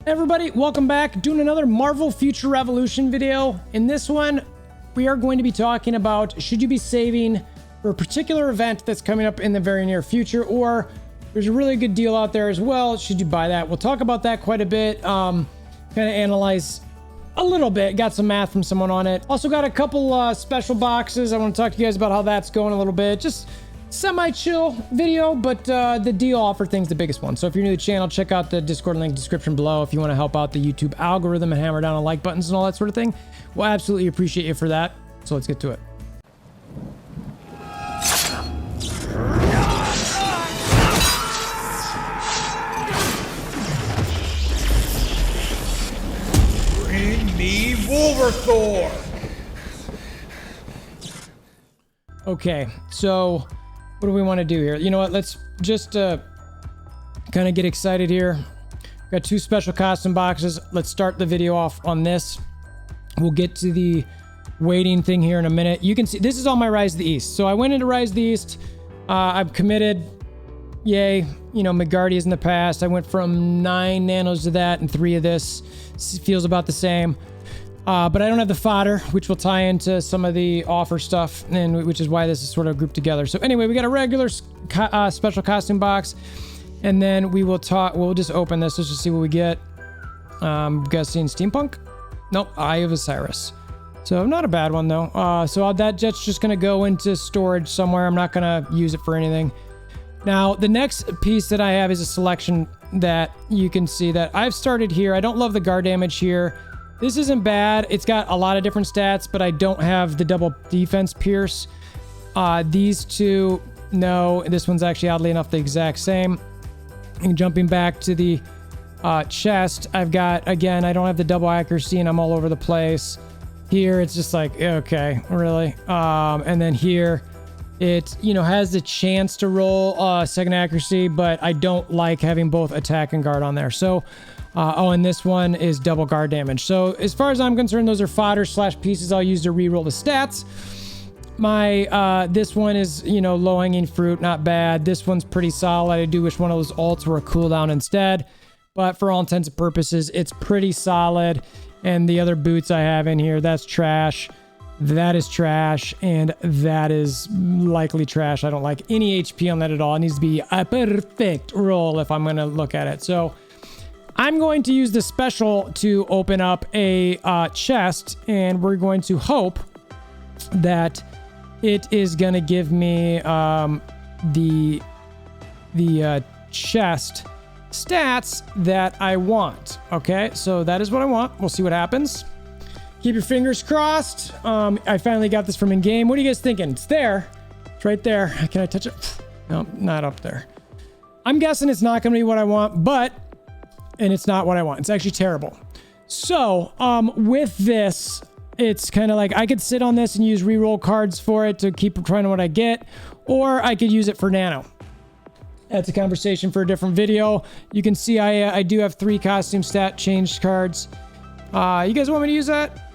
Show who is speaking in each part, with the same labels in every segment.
Speaker 1: Everybody, welcome back. Doing another Marvel Future Revolution video. In this one, we are going to be talking about should you be saving for a particular event that's coming up in the very near future, or there's a really good deal out there as well. Should you buy that? We'll talk about that quite a bit. Kind of analyze a little bit. Got some math from someone on it. Also got a couple special boxes. I want to talk to you guys about how that's going a little bit. Just semi-chill video, but the deal offer thing's the biggest one. So if you're new to the channel, check out the Discord link description below if you want to help out the YouTube algorithm and hammer down on like buttons and all that sort of thing. We'll absolutely appreciate you for that. So let's get to it.
Speaker 2: Bring me WolverThor!
Speaker 1: Okay, so what do we want to do here? You know what? Let's just kind of get excited here. Got two special costume boxes. Let's start the video off on this. We'll get to the waiting thing here in a minute. You can see this is all my Rise of the East. So I went into Rise of the East. I've committed. Yay. You know, McGardy's in the past. I went from 9 nanos to that and 3 of this. Feels about the same. But I don't have the fodder, which will tie into some of the offer stuff, and which is why this is sort of grouped together. So anyway, we got a regular special costume box, and then we will talk. We'll just open this. Let's just see what we get. Guessing steampunk? Nope. Eye of Osiris. So not a bad one though. So that jet's just gonna go into storage somewhere. I'm not gonna use it for anything. Now the next piece that I have is a selection that you can see that I've started here. I don't love the guard damage here. This isn't bad. It's got a lot of different stats, but I don't have the double defense pierce. These two, no. This one's actually oddly enough the exact same. And jumping back to the chest, I've got, again, I don't have the double accuracy and I'm all over the place. Here, it's just like, okay, really? And then here, it, you know, has the chance to roll second accuracy, but I don't like having both attack and guard on there. So, oh, and this one is double guard damage. So as far as I'm concerned, those are fodder / pieces I'll use to reroll the stats. My, this one is, you know, low hanging fruit, not bad. This one's pretty solid. I do wish one of those alts were a cooldown instead, but for all intents and purposes, it's pretty solid. And the other boots I have in here, that's trash. That is trash, and that is likely trash. I don't like any HP on that at all. It needs to be a perfect roll if I'm going to look at it. So I'm going to use the special to open up a chest, and we're going to hope that it is going to give me the chest stats that I want. Okay, so that is what I want. We'll see what happens. Keep your fingers crossed. I finally got this from in-game. What are you guys thinking? It's there. It's right there. Can I touch it? No, not up there. I'm guessing it's not going to be what I want, and it's not what I want. It's actually terrible. So, with this, it's kind of like I could sit on this and use reroll cards for it to keep trying to what I get, or I could use it for nano. That's a conversation for a different video. You can see I do have 3 costume stat changed cards. You guys want me to use that?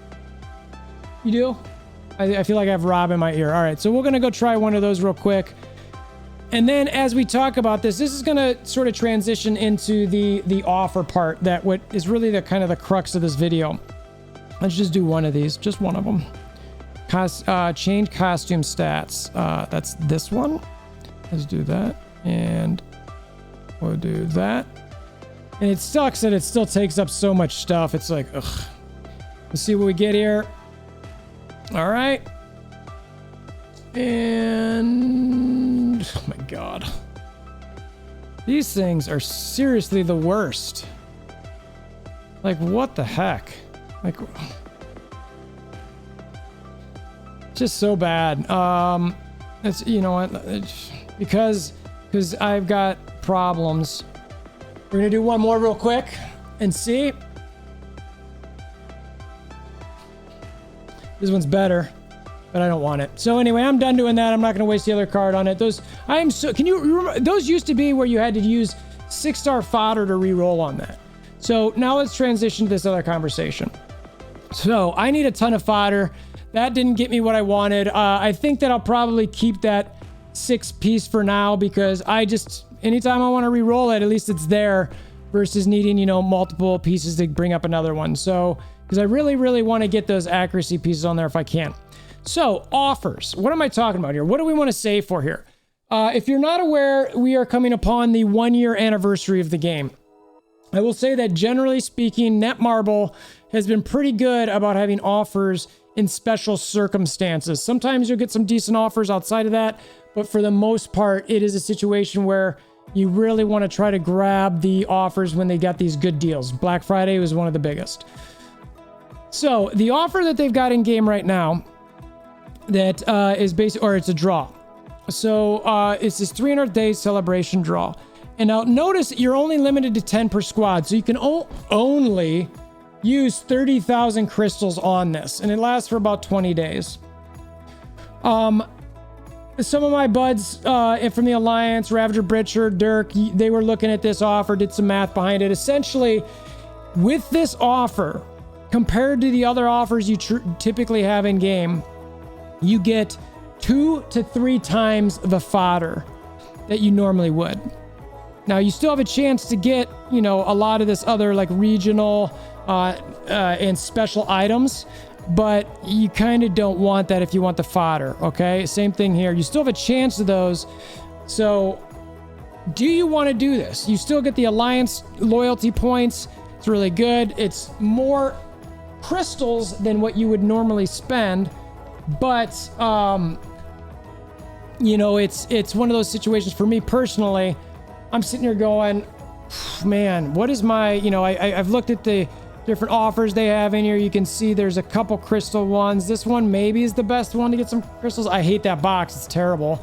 Speaker 1: You do? I feel like I have Rob in my ear. All right, so we're going to go try one of those real quick. And then as we talk about this is going to sort of transition into the offer part that what is really the kind of the crux of this video. Let's just do one of these, just one of them. Change costume stats. That's this one. Let's do that. And we'll do that. And it sucks that it still takes up so much stuff. It's like, ugh. Let's see what we get here. All right. And oh my God. These things are seriously the worst. Like, what the heck? Like, just so bad. It's, you know what? Because I've got problems. We're gonna do one more real quick and see. This one's better, but I don't want it. So anyway, I'm done doing that. I'm not gonna waste the other card on it. Those, can you remember, those used to be where you had to use 6-star fodder to re-roll on that. So now let's transition to this other conversation. So I need a ton of fodder. That didn't get me what I wanted. I think that I'll probably keep that 6 piece for now because I just, anytime I want to re-roll it, at least it's there versus needing, you know, multiple pieces to bring up another one. So, because I really, really want to get those accuracy pieces on there if I can. So, offers. What am I talking about here? What do we want to save for here? If you're not aware, we are coming upon the 1-year anniversary of the game. I will say that generally speaking, Netmarble has been pretty good about having offers in special circumstances. Sometimes you'll get some decent offers outside of that, but for the most part, it is a situation where you really want to try to grab the offers when they got these good deals. Black Friday was one of the biggest. So the offer that they've got in game right now that is basically, or it's a draw. So it's this 300 days celebration draw. And now notice you're only limited to 10 per squad. So you can only use 30,000 crystals on this. And it lasts for about 20 days. Some of my buds from the Alliance, Ravager, Britcher, Dirk, they were looking at this offer, did some math behind it. Essentially, with this offer, compared to the other offers you typically have in game, you get 2 to 3 times the fodder that you normally would. Now, you still have a chance to get, you know, a lot of this other like regional and special items, but you kind of don't want that if you want the fodder, okay? Same thing here. You still have a chance of those. So do you want to do this? You still get the Alliance loyalty points. It's really good. It's more crystals than what you would normally spend, but you know, it's one of those situations for me personally. I'm sitting here going, man, what is my, you know, I've looked at the different offers they have in here. You can see there's a couple crystal ones. This one maybe is the best one to get some crystals. I hate that box. It's terrible.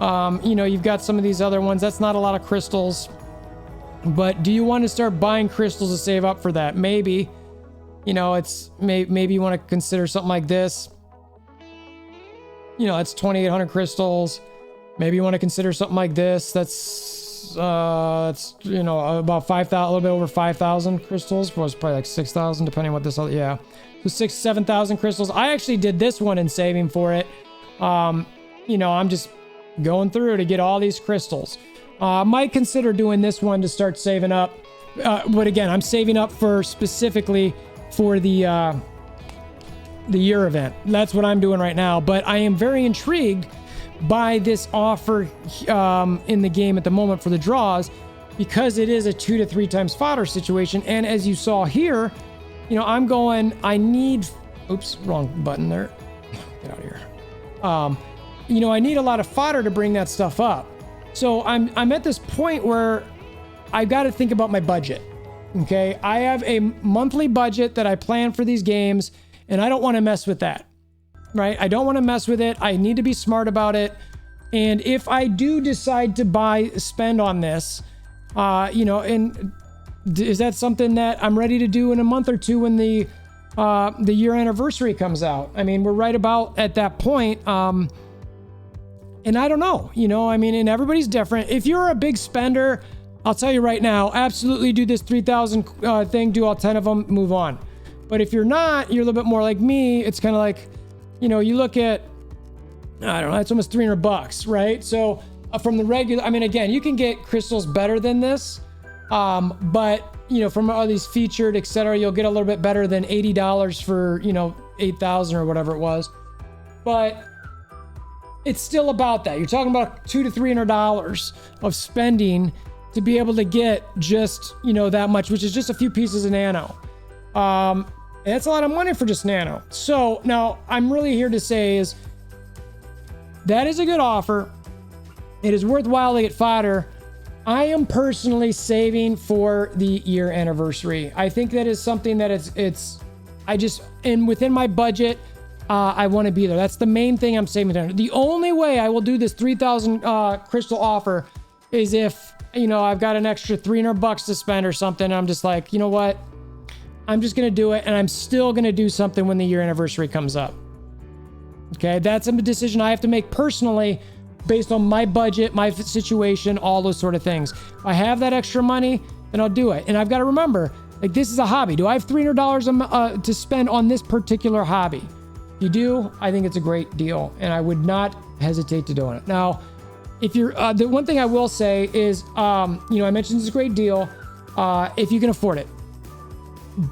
Speaker 1: You know, you've got some of these other ones. That's not a lot of crystals. But do you want to start buying crystals to save up for that? Maybe. You know, it's maybe you want to consider something like this. You know, that's 2,800 crystals. Maybe you want to consider something like this. That's you know, about 5,000, a little bit over 5,000 crystals. Was probably like 6,000, depending on what this other, yeah. So 7,000 crystals. I actually did this one in saving for it. You know, I'm just going through to get all these crystals. Might consider doing this one to start saving up. But again, I'm saving up for specifically for the year event. That's what I'm doing right now. But I am very intrigued by this offer in the game at the moment for the draws, because it is a 2 to 3 times fodder situation. And as you saw here, you know, I'm going, I need, oops, wrong button there. Get out of here. You know, I need a lot of fodder to bring that stuff up. So I'm at this point where I've got to think about my budget. Okay. I have a monthly budget that I plan for these games, and I don't want to mess with that. Right? I don't want to mess with it. I need to be smart about it. And if I do decide to spend on this, you know, and is that something that I'm ready to do in a month or two when the year anniversary comes out? I mean, we're right about at that point. And I don't know, you know, I mean, and everybody's different. If you're a big spender, I'll tell you right now, absolutely do this 3,000 thing, do all 10 of them, move on. But if you're not, you're a little bit more like me. It's kind of like, you know, you look at, I don't know, it's almost $300, right? So from the regular, I mean, again, you can get crystals better than this. But, you know, from all these featured, etc., you'll get a little bit better than $80 for, you know, 8,000 or whatever it was. But it's still about that. You're talking about $200 to $300 of spending to be able to get just, you know, that much, which is just a few pieces of nano. And that's a lot of money for just nano. So now I'm really here to say is that is a good offer. It is worthwhile to get fodder. I am personally saving for the year anniversary. I think that is something that and within my budget, I want to be there. That's the main thing I'm saving there. The only way I will do this 3,000 crystal offer is if, you know, I've got an extra $300 to spend or something. And I'm just like, you know what? I'm just going to do it. And I'm still going to do something when the year anniversary comes up. Okay. That's a decision I have to make personally based on my budget, my situation, all those sort of things. If I have that extra money, then I'll do it. And I've got to remember, like, this is a hobby. Do I have $300 to spend on this particular hobby? If you do, I think it's a great deal. And I would not hesitate to doing it. Now, if you're, the one thing I will say is, you know, I mentioned this is a great deal. if you can afford it.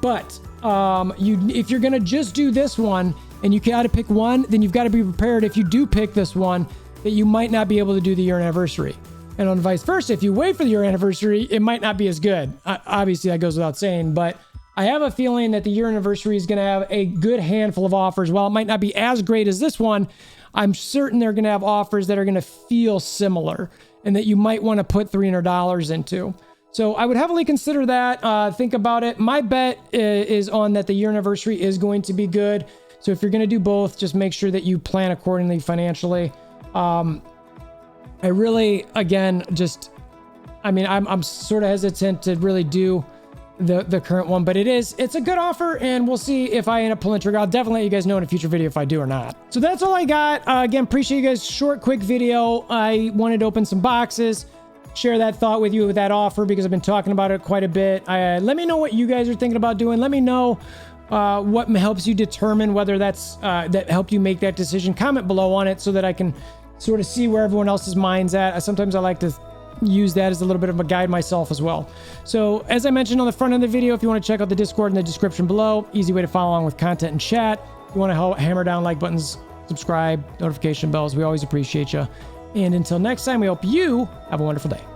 Speaker 1: But if you're gonna just do this one and you got to pick one, then you've got to be prepared if you do pick this one that you might not be able to do the year anniversary. And on vice versa, if you wait for the year anniversary, it might not be as good. Obviously, that goes without saying, but I have a feeling that the year anniversary is going to have a good handful of offers. While it might not be as great as this one, I'm certain they're going to have offers that are going to feel similar and that you might want to put $300 into. So I would heavily consider that. Think about it. My bet is on that the year anniversary is going to be good. So if you're going to do both, just make sure that you plan accordingly financially. I really, again, I'm sort of hesitant to really do the current one, but it's a good offer, and we'll see if I end up pulling trigger. I'll definitely let you guys know in a future video if I do or not. So that's all I got. Again, appreciate you guys. Short, quick video. I wanted to open some boxes, share that thought with you with that offer because I've been talking about it quite a bit. Let me know what you guys are thinking about doing. Let me know what helps you determine whether that helped you make that decision. Comment below on it so that I can sort of see where everyone else's mind's at. Sometimes I like to use that as a little bit of a guide myself as well. So as I mentioned on the front of the video, if you want to check out the Discord in the description below, easy way to follow along with content and chat. If you want to hammer down like buttons, subscribe, notification bells, we always appreciate you. And until next time, we hope you have a wonderful day.